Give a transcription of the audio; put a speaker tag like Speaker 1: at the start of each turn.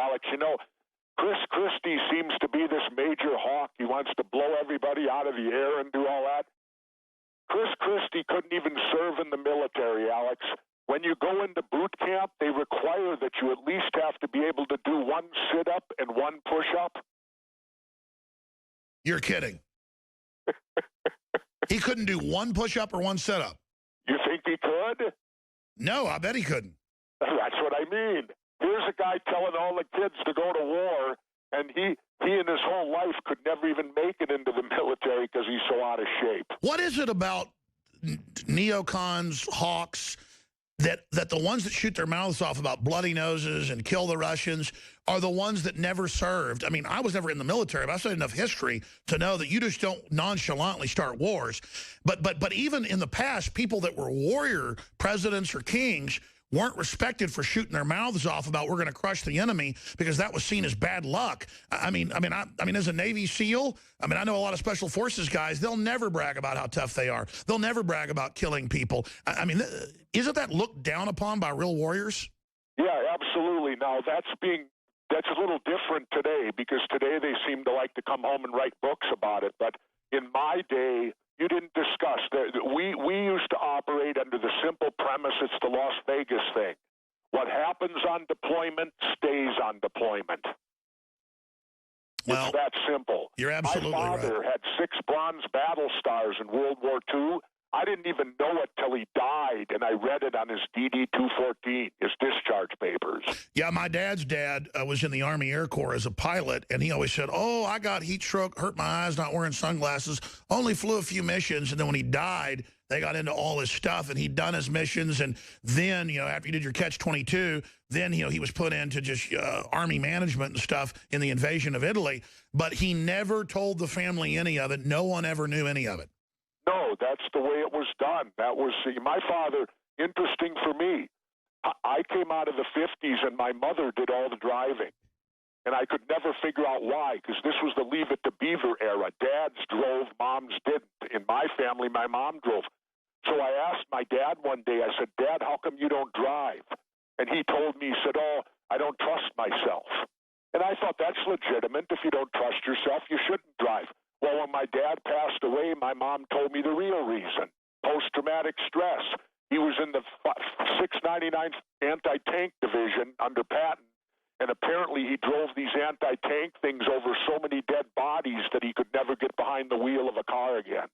Speaker 1: Alex. You know, Chris Christie seems to be this major hawk. He wants to blow everybody out of the air and do all that. Chris Christie couldn't even serve in the military, Alex. When you go into boot camp, they require that you at least have to be able to do one sit-up and one push-up.
Speaker 2: You're kidding. He couldn't do one push-up or one sit-up.
Speaker 1: You think he could?
Speaker 2: No, I bet he couldn't.
Speaker 1: That's what I mean. Here's a guy telling all the kids to go to war, and he in his whole life could never even make it into the military because he's so out of shape.
Speaker 2: What is it about neocons, hawks, that the ones that shoot their mouths off about bloody noses and kill the Russians are the ones that never served? I mean, I was never in the military, but I've studied enough history to know that you just don't nonchalantly start wars. But even in the past, people that were warrior presidents or kings weren't respected for shooting their mouths off about we're going to crush the enemy because that was seen as bad luck. I mean, as a Navy SEAL, I know a lot of Special Forces guys, they'll never brag about how tough they are. They'll never brag about killing people. I mean, isn't that looked down upon by real warriors?
Speaker 1: Yeah, absolutely. Now, that's a little different today because today they seem to like to come home and write books about it. But in my day, you didn't discuss that. We used to operate under the simple premise it's the Las Vegas thing. What happens on deployment stays on deployment.
Speaker 2: Well,
Speaker 1: it's that simple.
Speaker 2: You're absolutely right.
Speaker 1: My father had 6 Bronze Battle Stars in World War II. I didn't even know it till he died, and I read it on his DD-214, his discharge papers.
Speaker 2: Yeah, my dad's dad was in the Army Air Corps as a pilot, and he always said, oh, I got heat stroke, hurt my eyes, not wearing sunglasses, only flew a few missions, and then when he died, they got into all his stuff, and he'd done his missions, and then, after you did your Catch-22, then, he was put into just Army management and stuff in the invasion of Italy, but he never told the family any of it. No one ever knew any of it.
Speaker 1: No, that's the way it was done. That was my father. Interesting for me. I came out of the 50s, and my mother did all the driving. And I could never figure out why, because this was the Leave It to Beaver era. Dads drove, moms didn't. In my family, my mom drove. So I asked my dad one day, I said, Dad, how come you don't drive? And he told me, he said, oh, I don't trust myself. And I thought, that's legitimate. If you don't trust yourself, you shouldn't drive. Well, when my dad passed away, my mom told me the real reason, post-traumatic stress. He was in the 699th Anti-Tank Division under Patton, and apparently he drove these anti-tank things over so many dead bodies that he could never get behind the wheel of a car again.